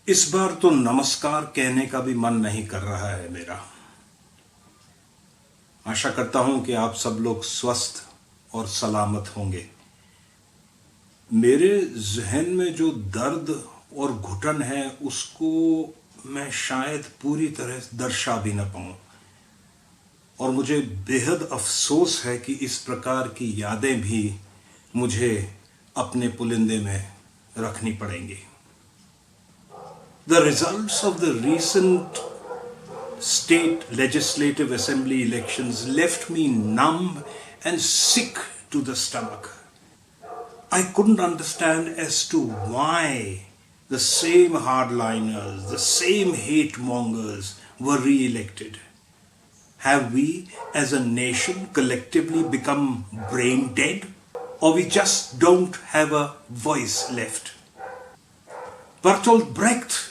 इस बार तो नमस्कार कहने का भी मन नहीं कर रहा है मेरा। आशा करता हूं कि आप सब लोग स्वस्थ और सलामत होंगे। मेरे जहन में जो दर्द और घुटन है उसको मैं शायद पूरी तरह दर्शा भी न पाऊं, और मुझे बेहद अफसोस है कि इस प्रकार की यादें भी मुझे अपने पुलिंदे में रखनी पड़ेंगी। The results of the recent state legislative assembly elections left me numb and sick to the stomach. I couldn't understand as to why the same hardliners, the same hate mongers were re-elected. Have we as a nation collectively become brain dead, or we just don't have a voice left? Bertolt Brecht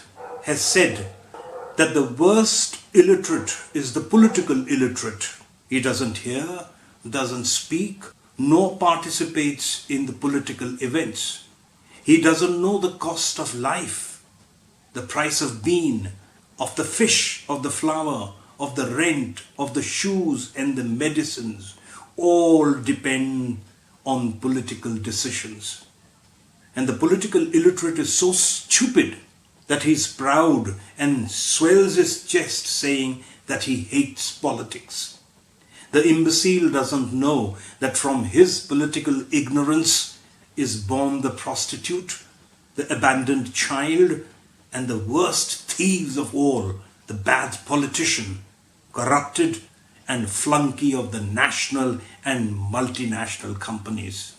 has said that the worst illiterate is the political illiterate. He doesn't hear, doesn't speak, nor participates in the political events. He doesn't know the cost of life, the price of bean, of the fish, of the flour, of the rent, of the shoes and the medicines. All depend on political decisions. And the political illiterate is so stupid that he's proud and swells his chest saying that he hates politics. The imbecile doesn't know that from his political ignorance is born the prostitute, the abandoned child, and the worst thieves of all, the bad politician, corrupted and flunky of the national and multinational companies.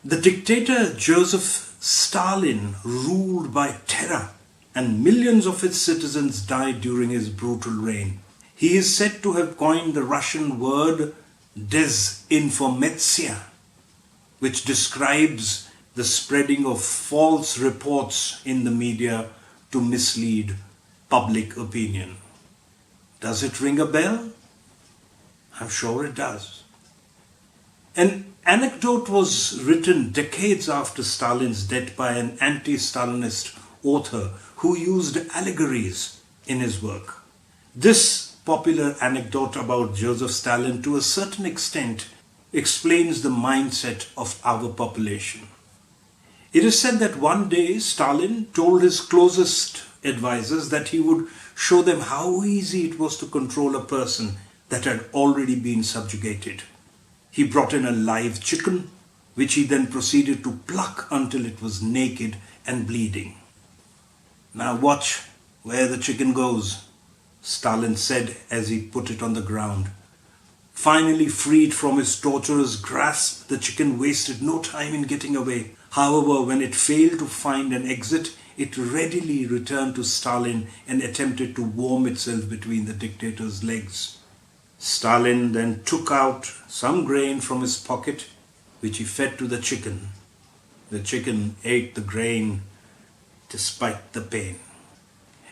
The dictator Joseph Stalin ruled by terror, and millions of its citizens died during his brutal reign. He is said to have coined the Russian word desinformatsia, which describes the spreading of false reports in the media to mislead public opinion. Does it ring a bell? I'm sure it does. An anecdote was written decades after Stalin's death by an anti-Stalinist author who used allegories in his work. This popular anecdote about Joseph Stalin to a certain extent explains the mindset of our population. It is said that one day Stalin told his closest advisors that he would show them how easy it was to control a person that had already been subjugated. He brought in a live chicken, which he then proceeded to pluck until it was naked and bleeding. "Now watch where the chicken goes," Stalin said as he put it on the ground. Finally freed from his torturer's grasp, the chicken wasted no time in getting away. However, when it failed to find an exit, it readily returned to Stalin and attempted to warm itself between the dictator's legs. Stalin then took out some grain from his pocket, which he fed to the chicken. The chicken ate the grain despite the pain.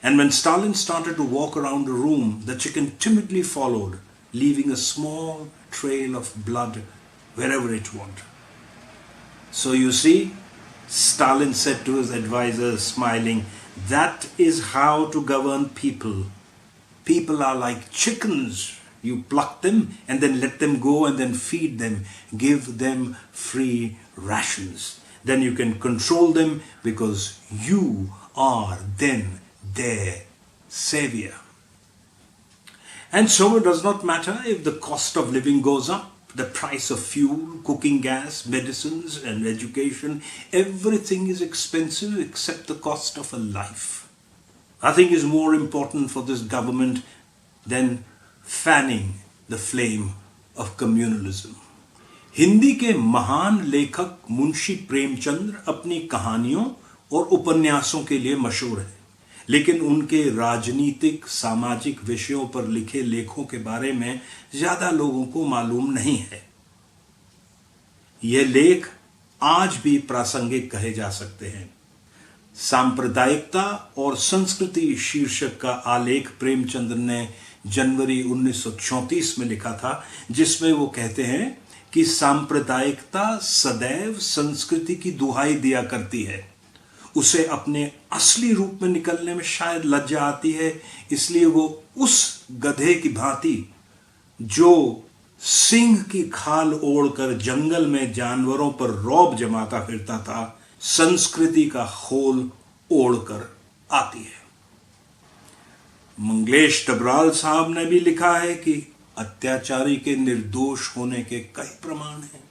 And when Stalin started to walk around the room, the chicken timidly followed, leaving a small trail of blood wherever it went. "So you see," Stalin said to his advisors, smiling, "that is how to govern people. People are like chickens. You pluck them and then let them go and then feed them. Give them free rations. Then you can control them because you are then their savior." And so it does not matter if the cost of living goes up, the price of fuel, cooking gas, medicines and education. Everything is expensive except the cost of a life. Nothing is more important for this government than fanning the flame of communalism. Hindi के महान लेखक मुंशी प्रेमचंद्र अपनी कहानियों और उपन्यासों के लिए मशहूर है, लेकिन उनके राजनीतिक सामाजिक विषयों पर लिखे लेखों के बारे में ज्यादा लोगों को मालूम नहीं है। ये लेख आज भी प्रासंगिक कहे जा सकते हैं। सांप्रदायिकता और संस्कृति शीर्षक का आलेख प्रेमचंद्र ने जनवरी 1934 में लिखा था, जिसमें वो कहते हैं कि सांप्रदायिकता सदैव संस्कृति की दुहाई दिया करती है। उसे अपने असली रूप में निकलने में शायद लज्जा आती है, इसलिए वो उस गधे की भांति जो सिंह की खाल ओढ़कर जंगल में जानवरों पर रौब जमाता फिरता था, संस्कृति का खोल ओढ़कर आती है। मंगलेश डबराल साहब ने भी लिखा है कि अत्याचारी के निर्दोष होने के कई प्रमाण हैं।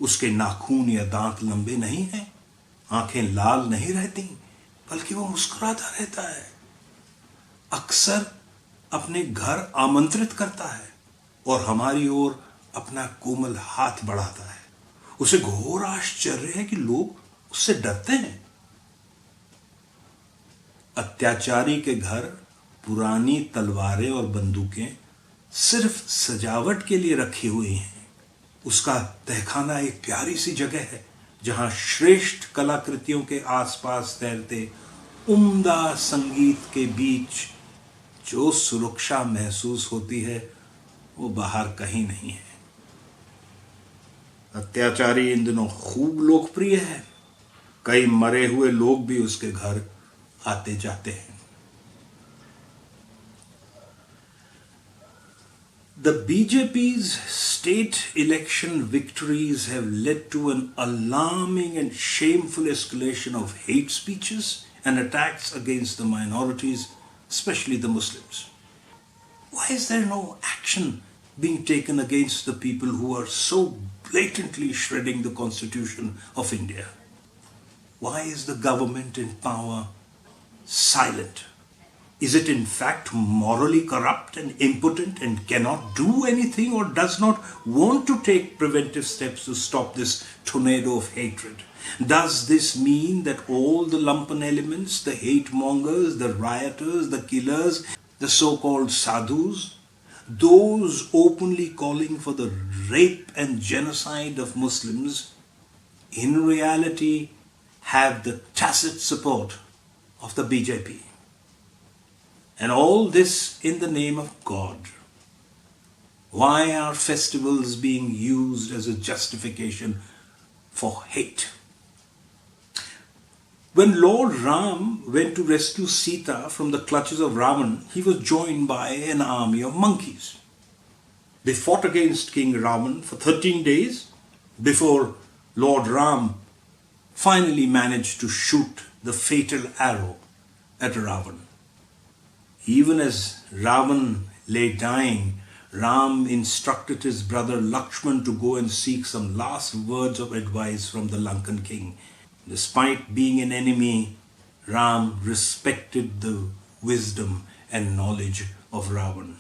उसके नाखून या दांत लंबे नहीं हैं, आंखें लाल नहीं रहती, बल्कि वो मुस्कुराता रहता है, अक्सर अपने घर आमंत्रित करता है और हमारी ओर अपना कोमल हाथ बढ़ाता है। उसे घोर आश्चर्य है कि लोग उससे डरते हैं। अत्याचारी के घर पुरानी तलवारें और बंदूकें सिर्फ सजावट के लिए रखी हुई हैं। उसका तहखाना एक प्यारी सी जगह है जहां श्रेष्ठ कलाकृतियों के आसपास तैरते उम्दा संगीत के बीच जो सुरक्षा महसूस होती है वो बाहर कहीं नहीं है। अत्याचारी इन दिनों खूब लोकप्रिय है। कई मरे हुए लोग भी उसके घर आते जाते हैं। The BJP's state election victories have led to an alarming and shameful escalation of hate speeches and attacks against the minorities, especially the Muslims. Why is there no action being taken against the people who are so blatantly shredding the Constitution of India? Why is the government in power silent? Is it in fact morally corrupt and impotent and cannot do anything, or does not want to take preventive steps to stop this tornado of hatred? Does this mean that all the lumpen elements, the hate mongers, the rioters, the killers, the so-called sadhus, those openly calling for the rape and genocide of Muslims, in reality have the tacit support of the BJP? And all this in the name of God. Why are festivals being used as a justification for hate? When Lord Ram went to rescue Sita from the clutches of Ravan, he was joined by an army of monkeys. They fought against King Ravan for 13 days before Lord Ram finally managed to shoot the fatal arrow at Ravan. Even as Ravan lay dying, Ram instructed his brother Lakshman to go and seek some last words of advice from the Lankan king. Despite being an enemy, Ram respected the wisdom and knowledge of Ravan.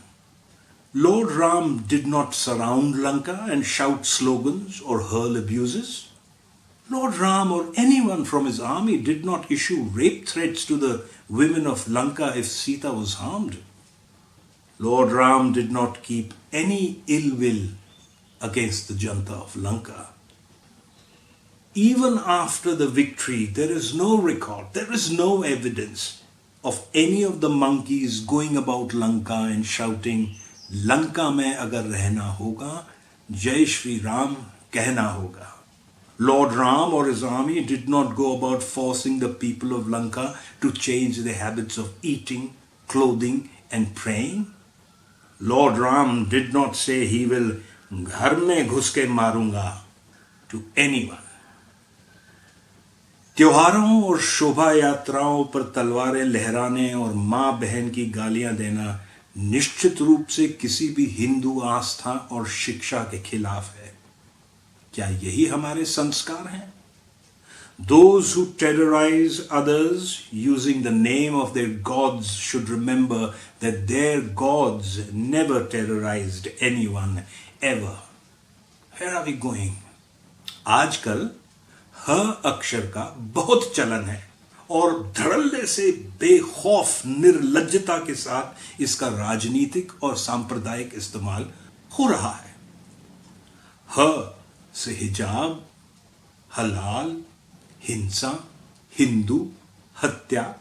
Lord Ram did not surround Lanka and shout slogans or hurl abuses. Lord Ram or anyone from his army did not issue rape threats to the women of Lanka if Sita was harmed. Lord Ram did not keep any ill will against the Janta of Lanka. Even after the victory, there is no record, there is no evidence of any of the monkeys going about Lanka and shouting, "Lanka mein agar rehna hoga, Jai Shri Ram कहना होगा." Lord Ram or his army did not go about forcing the people of Lanka to change their habits of eating, clothing and praying. Lord Ram did not say he will ghar mein ghus ke marunga to anyone. त्योहारों और शोभा यात्राओं पर तलवारें लहराने और माँ बहन की गालियां देना निश्चित रूप से किसी भी हिंदू आस्था और शिक्षा के खिलाफ है। क्या यही हमारे संस्कार हैं? Those who terrorize others using the name of their gods should remember that their gods never terrorized anyone ever. Where are we going? आजकल ह अक्षर का बहुत चलन है और धड़ल्ले से बेखौफ निर्लज्जता के साथ इसका राजनीतिक और सांप्रदायिक इस्तेमाल हो रहा है। ह से हिजाब, हलाल, हिंसा, हिंदू, हत्या,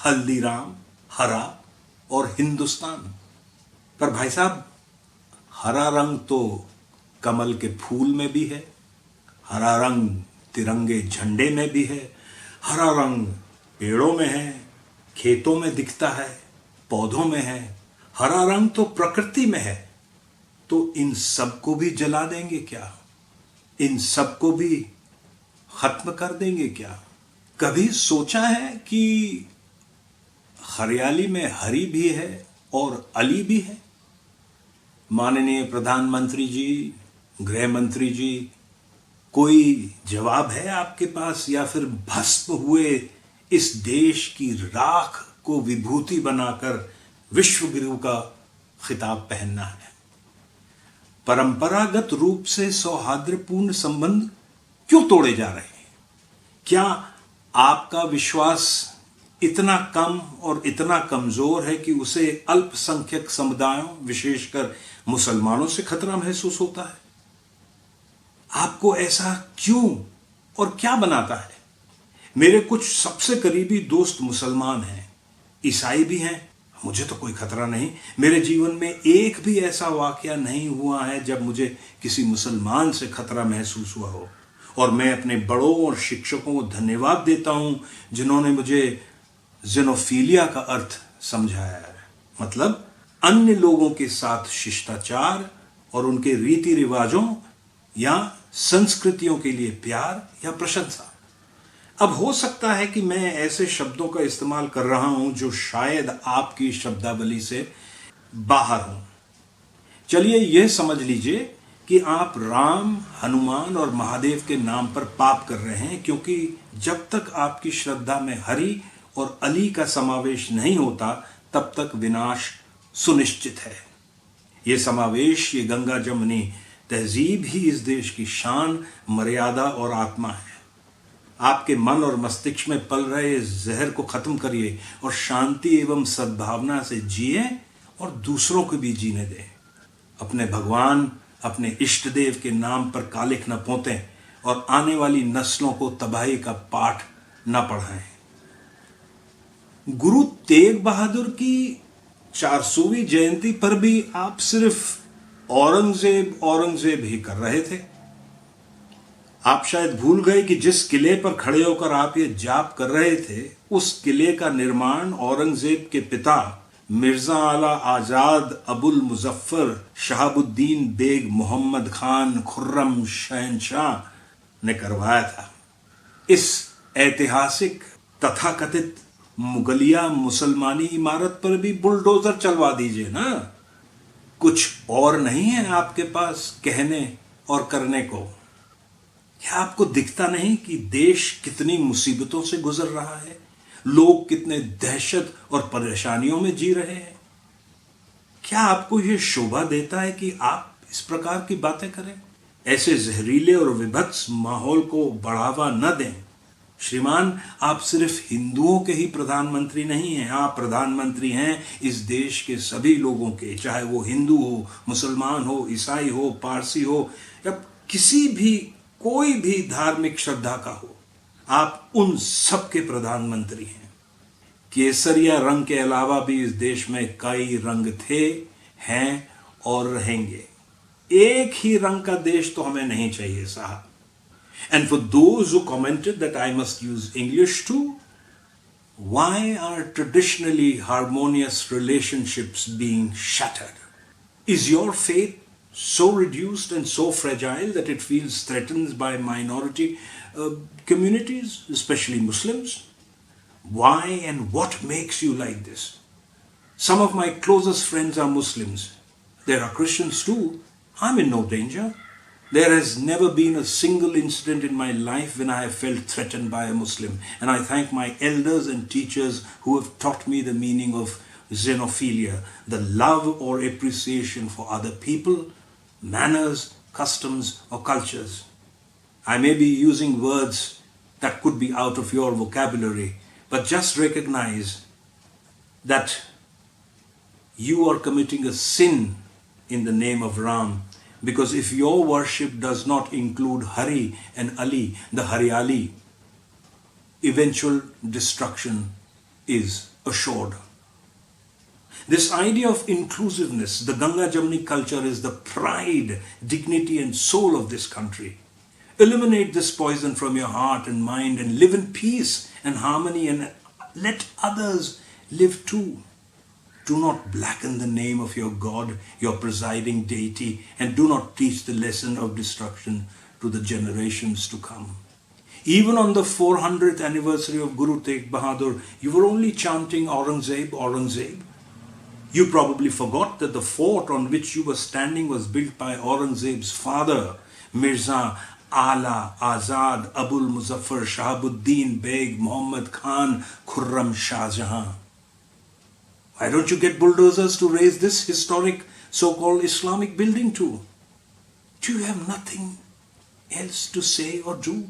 हल्दीराम, हरा और हिंदुस्तान। पर भाई साहब, हरा रंग तो कमल के फूल में भी है, हरा रंग तिरंगे झंडे में भी है, हरा रंग पेड़ों में है, खेतों में दिखता है, पौधों में है, हरा रंग तो प्रकृति में है, तो इन सबको भी जला देंगे क्या? इन सबको भी खत्म कर देंगे क्या? कभी सोचा है कि हरियाली में हरी भी है और अली भी है? माननीय प्रधानमंत्री जी, गृह मंत्री जी, कोई जवाब है आपके पास, या फिर भस्म हुए इस देश की राख को विभूति बनाकर विश्व गुरु का खिताब पहनना है? परंपरागत रूप से सौहार्दपूर्ण संबंध क्यों तोड़े जा रहे हैं? क्या आपका विश्वास इतना कम और इतना कमजोर है कि उसे अल्पसंख्यक समुदायों, विशेषकर मुसलमानों से खतरा महसूस होता है? आपको ऐसा क्यों और क्या बनाता है? मेरे कुछ सबसे करीबी दोस्त मुसलमान हैं, ईसाई भी हैं, मुझे तो कोई खतरा नहीं। मेरे जीवन में एक भी ऐसा वाकया नहीं हुआ है जब मुझे किसी मुसलमान से खतरा महसूस हुआ हो। और मैं अपने बड़ों और शिक्षकों को धन्यवाद देता हूं जिन्होंने मुझे जेनोफीलिया का अर्थ समझाया है, मतलब अन्य लोगों के साथ शिष्टाचार और उनके रीति रिवाजों या संस्कृतियों के लिए प्यार या प्रशंसा। अब हो सकता है कि मैं ऐसे शब्दों का इस्तेमाल कर रहा हूं जो शायद आपकी शब्दावली से बाहर हों। चलिए यह समझ लीजिए कि आप राम, हनुमान और महादेव के नाम पर पाप कर रहे हैं, क्योंकि जब तक आपकी श्रद्धा में हरि और अली का समावेश नहीं होता तब तक विनाश सुनिश्चित है। ये समावेश, ये गंगा जमुनी तहजीब ही इस देश की शान, मर्यादा और आत्मा है। आपके मन और मस्तिष्क में पल रहे जहर को खत्म करिए और शांति एवं सद्भावना से जिए और दूसरों को भी जीने दें। अपने भगवान, अपने इष्ट देव के नाम पर कालिख न पोतें और आने वाली नस्लों को तबाही का पाठ न पढ़ाएं। गुरु तेग बहादुर की 400वीं जयंती पर भी आप सिर्फ औरंगजेब औरंगजेब ही कर रहे थे। आप शायद भूल गए कि जिस किले पर खड़े होकर आप ये जाप कर रहे थे, उस किले का निर्माण औरंगजेब के पिता मिर्जा आला आजाद अबुल मुजफ्फर शहाबुद्दीन बेग मोहम्मद खान खुर्रम शहनशाह ने करवाया था। इस ऐतिहासिक तथाकथित मुगलिया मुसलमानी इमारत पर भी बुलडोजर चलवा दीजिए ना। कुछ और नहीं है आपके पास कहने और करने को? क्या आपको दिखता नहीं कि देश कितनी मुसीबतों से गुजर रहा है, लोग कितने दहशत और परेशानियों में जी रहे हैं? क्या आपको यह शोभा देता है कि आप इस प्रकार की बातें करें? ऐसे जहरीले और विभत्स माहौल को बढ़ावा न दें। श्रीमान, आप सिर्फ हिंदुओं के ही प्रधानमंत्री नहीं हैं, आप प्रधानमंत्री हैं इस देश के सभी लोगों के, चाहे वो हिंदू हो, मुसलमान हो, ईसाई हो, पारसी हो या किसी भी कोई भी धार्मिक श्रद्धा का हो। आप उन सब के प्रधानमंत्री हैं। केसरिया रंग के अलावा भी इस देश में कई रंग थे, हैं और रहेंगे। एक ही रंग का देश तो हमें नहीं चाहिए साहब। And for those who commented that I must use English too, why are traditionally harmonious relationships being shattered? Is your faith so reduced and so fragile that it feels threatened by minority communities, especially Muslims? Why and what makes you like this? Some of my closest friends are Muslims. There are Christians too. I'm in no danger. There has never been a single incident in my life when I have felt threatened by a Muslim, and I thank my elders and teachers who have taught me the meaning of xenophilia, the love or appreciation for other people, manners, customs or cultures. I may be using words that could be out of your vocabulary, but just recognize that you are committing a sin in the name of Ram. Because if your worship does not include Hari and Ali, the Haryali, eventual destruction is assured. This idea of inclusiveness, the Ganga Jamni culture, is the pride, dignity and soul of this country. Eliminate this poison from your heart and mind and live in peace and harmony and let others live too. Do not blacken the name of your God, your presiding deity, and do not teach the lesson of destruction to the generations to come. Even on the 400th anniversary of Guru Tegh Bahadur, you were only chanting Aurangzeb, Aurangzeb. You probably forgot that the fort on which you were standing was built by Aurangzeb's father, Mirza Ala Azad Abul Muzaffar Shahabuddin Beg Muhammad Khan Khurram Shah Jahan. Why don't you get bulldozers to raise this historic so-called Islamic building too? Do you have nothing else to say or do?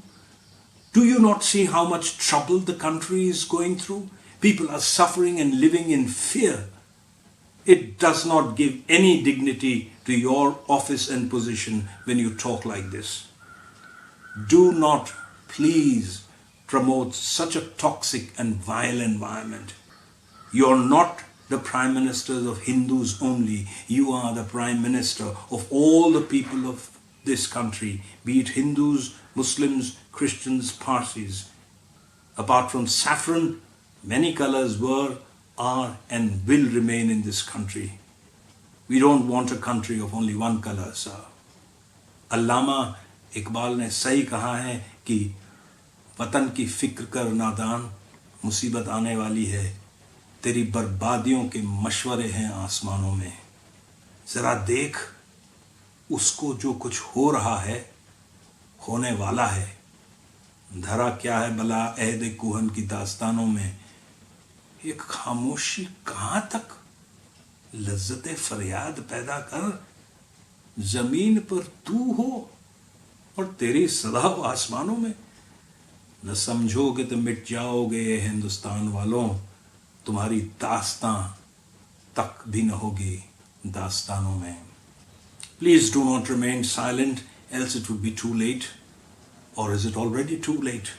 Do you not see how much trouble the country is going through? People are suffering and living in fear. It does not give any dignity to your office and position when you talk like this. Do not, please, promote such a toxic and vile environment. You are not the Prime Ministers of Hindus only. You are the Prime Minister of all the people of this country, be it Hindus, Muslims, Christians, Parsis. Apart from saffron, many colors were, are and will remain in this country. We don't want a country of only one color, sir. अल्लामा इकबाल ने सही कहा है कि वतन की फिक्र कर नादान, मुसीबत आने वाली है, तेरी बर्बादियों के मशवरे हैं आसमानों में. जरा देख उसको जो कुछ हो रहा है, होने वाला है. धरा क्या है भला अहद कुहन की दास्तानों में. एक खामोशी कहाँ तक लज्जत फरियाद पैदा कर. जमीन पर तू हो और तेरी सदा हो आसमानों में. न समझोगे तो मिट जाओगे ये हिंदुस्तान वालों. तुम्हारी दास्तां तक भी न होगी दास्तानों में. Please do not remain silent, else it would be too late. Or is it already too late?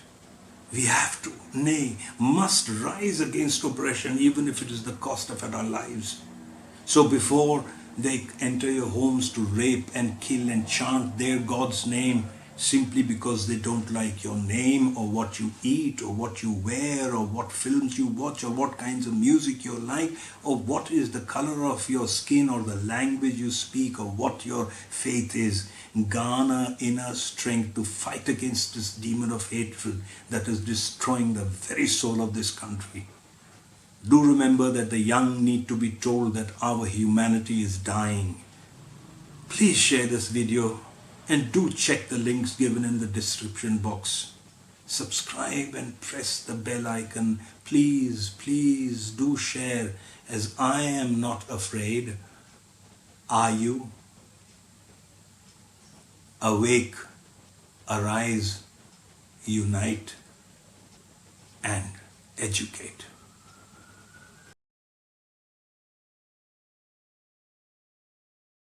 We have to, nay, must rise against oppression, even if it is the cost of our lives. So before they enter your homes to rape and kill and chant their God's name simply because they don't like your name or what you eat or what you wear or what films you watch or what kinds of music you like or what is the color of your skin or the language you speak or what your faith is, garner inner strength to fight against this demon of hatred that is destroying the very soul of this country. Do remember that the young need to be told that our humanity is dying. Please share this video and do check the links given in the description box. Subscribe and press the bell icon. Please, please do share, as I am not afraid. Are you? Awake, arise, unite and educate.